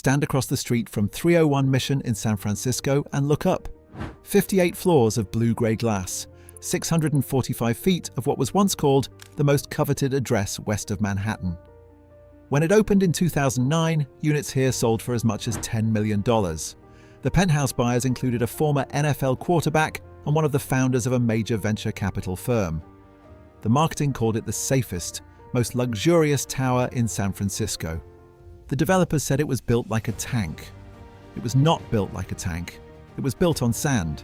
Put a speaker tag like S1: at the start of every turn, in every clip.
S1: Stand across the street from 301 Mission in San Francisco and look up. 58 floors of blue-grey glass, 645 feet of what was once called the most coveted address west of Manhattan. When it opened in 2009, units here sold for as much as $10 million. The penthouse buyers included a former NFL quarterback and one of the founders of a major venture capital firm. The marketing called it the safest, most luxurious tower in San Francisco. The developers said it was built like a tank. It was not built like a tank. It was built on sand.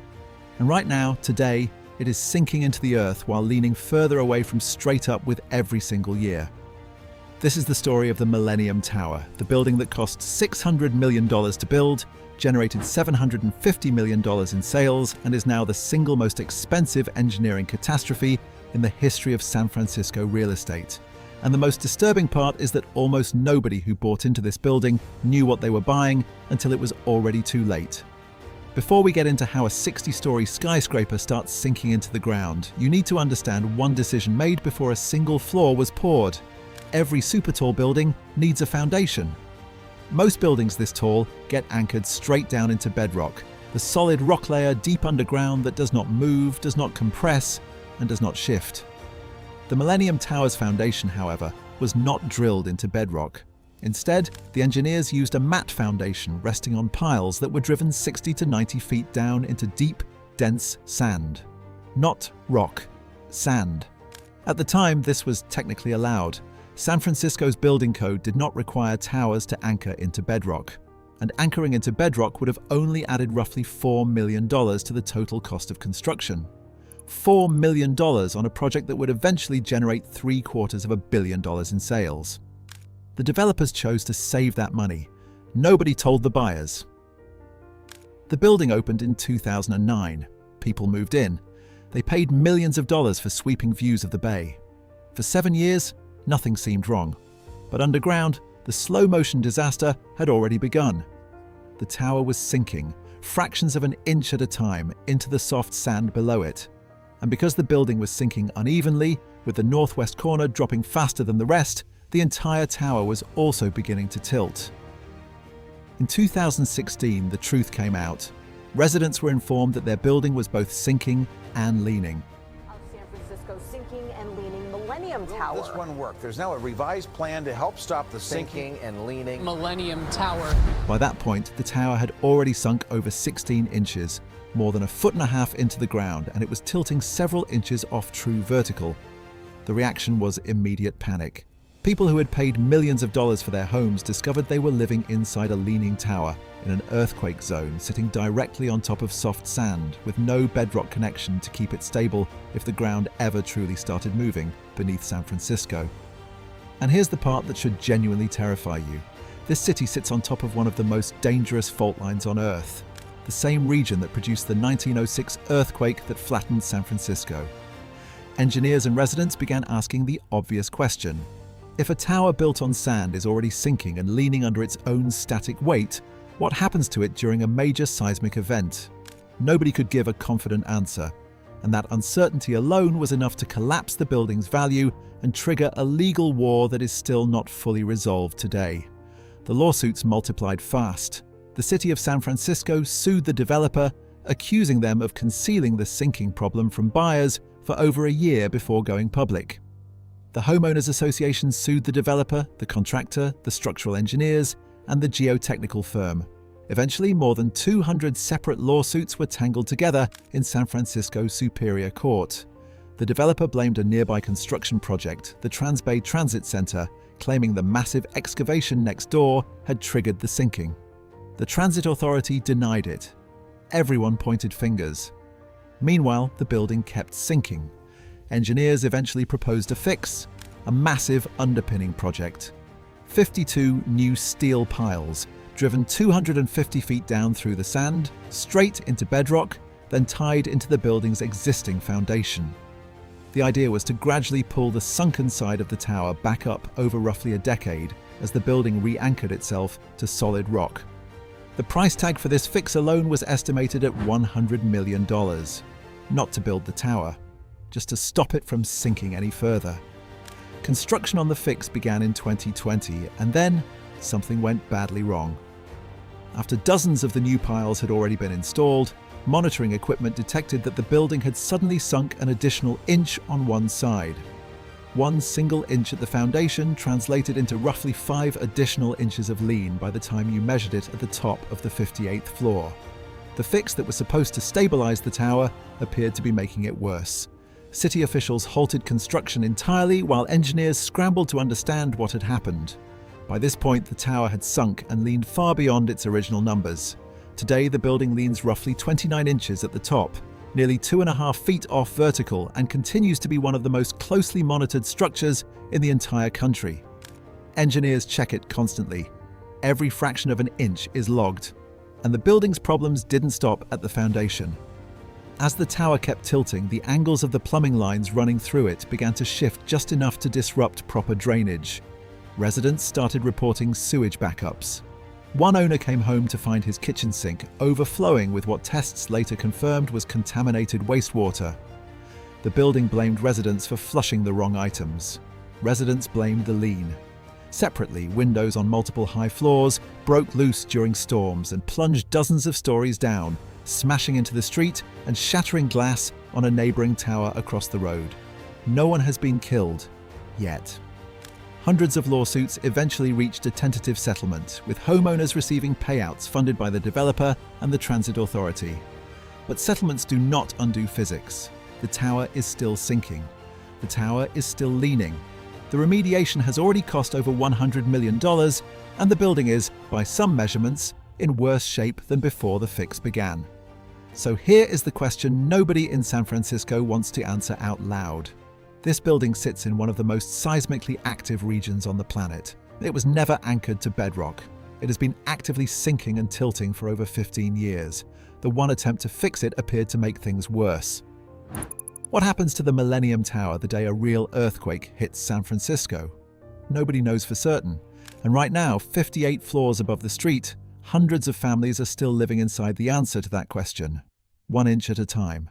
S1: And right now, today, it is sinking into the earth while leaning further away from straight up with every single year. This is the story of the Millennium Tower, the building that cost $600 million to build, generated $750 million in sales, and is now the single most expensive engineering catastrophe in the history of San Francisco real estate. And the most disturbing part is that almost nobody who bought into this building knew what they were buying until it was already too late. Before we get into how a 60-story skyscraper starts sinking into the ground, you need to understand one decision made before a single floor was poured. Every super tall building needs a foundation. Most buildings this tall get anchored straight down into bedrock, the solid rock layer deep underground that does not move, does not compress, and does not shift. The Millennium Tower's foundation, however, was not drilled into bedrock. Instead, the engineers used a mat foundation resting on piles that were driven 60 to 90 feet down into deep, dense sand. Not rock, sand. At the time, this was technically allowed. San Francisco's building code did not require towers to anchor into bedrock, and anchoring into bedrock would have only added roughly $4 million to the total cost of construction. $4 million on a project that would eventually generate $750 million in sales. The developers chose to save that money. Nobody told the buyers. The building opened in 2009. People moved in. They paid millions of dollars for sweeping views of the bay. For 7 years, nothing seemed wrong. But underground, the slow-motion disaster had already begun. The tower was sinking, fractions of an inch at a time, into the soft sand below it. And because the building was sinking unevenly, with the northwest corner dropping faster than the rest, the entire tower was also beginning to tilt. In 2016, the truth came out. Residents were informed that their building was both sinking and leaning.
S2: San Francisco sinking and leaning Millennium Tower.
S3: This one worked. There's now a revised plan to help stop the sinking and leaning
S4: Millennium Tower.
S1: By that point, the tower had already sunk over 16 inches, more than 1.5 feet into the ground, and it was tilting several inches off true vertical. The reaction was immediate panic. People who had paid millions of dollars for their homes discovered they were living inside a leaning tower in an earthquake zone sitting directly on top of soft sand with no bedrock connection to keep it stable if the ground ever truly started moving beneath San Francisco. And here's the part that should genuinely terrify you. This city sits on top of one of the most dangerous fault lines on Earth, the same region that produced the 1906 earthquake that flattened San Francisco. Engineers and residents began asking the obvious question. If a tower built on sand is already sinking and leaning under its own static weight, what happens to it during a major seismic event? Nobody could give a confident answer, and that uncertainty alone was enough to collapse the building's value and trigger a legal war that is still not fully resolved today. The lawsuits multiplied fast. The city of San Francisco sued the developer, accusing them of concealing the sinking problem from buyers for over a year before going public. The Homeowners Association sued the developer, the contractor, the structural engineers, and the geotechnical firm. Eventually, more than 200 separate lawsuits were tangled together in San Francisco's Superior Court. The developer blamed a nearby construction project, the Transbay Transit Center, claiming the massive excavation next door had triggered the sinking. The Transit Authority denied it. Everyone pointed fingers. Meanwhile, the building kept sinking. Engineers eventually proposed a fix, a massive underpinning project. 52 new steel piles, driven 250 feet down through the sand, straight into bedrock, then tied into the building's existing foundation. The idea was to gradually pull the sunken side of the tower back up over roughly a decade as the building re-anchored itself to solid rock. The price tag for this fix alone was estimated at $100 million. Not to build the tower, just to stop it from sinking any further. Construction on the fix began in 2020, and then something went badly wrong. After dozens of the new piles had already been installed, monitoring equipment detected that the building had suddenly sunk an additional inch on one side. One single inch at the foundation translated into roughly 5 additional inches of lean by the time you measured it at the top of the 58th floor. The fix that was supposed to stabilize the tower appeared to be making it worse. City officials halted construction entirely while engineers scrambled to understand what had happened. By this point, the tower had sunk and leaned far beyond its original numbers. Today, the building leans roughly 29 inches at the top, nearly 2.5 feet off vertical, and continues to be one of the most closely monitored structures in the entire country. Engineers check it constantly. Every fraction of an inch is logged, and the building's problems didn't stop at the foundation. As the tower kept tilting, the angles of the plumbing lines running through it began to shift just enough to disrupt proper drainage. Residents started reporting sewage backups. One owner came home to find his kitchen sink overflowing with what tests later confirmed was contaminated wastewater. The building blamed residents for flushing the wrong items. Residents blamed the lean. Separately, windows on multiple high floors broke loose during storms and plunged dozens of stories down, smashing into the street and shattering glass on a neighboring tower across the road. No one has been killed yet. Hundreds of lawsuits eventually reached a tentative settlement, with homeowners receiving payouts funded by the developer and the transit authority. But settlements do not undo physics. The tower is still sinking. The tower is still leaning. The remediation has already cost over $100 million, and the building is, by some measurements, in worse shape than before the fix began. So here is the question nobody in San Francisco wants to answer out loud. This building sits in one of the most seismically active regions on the planet. It was never anchored to bedrock. It has been actively sinking and tilting for over 15 years. The one attempt to fix it appeared to make things worse. What happens to the Millennium Tower the day a real earthquake hits San Francisco? Nobody knows for certain. And right now, 58 floors above the street, hundreds of families are still living inside the answer to that question, 1 inch at a time.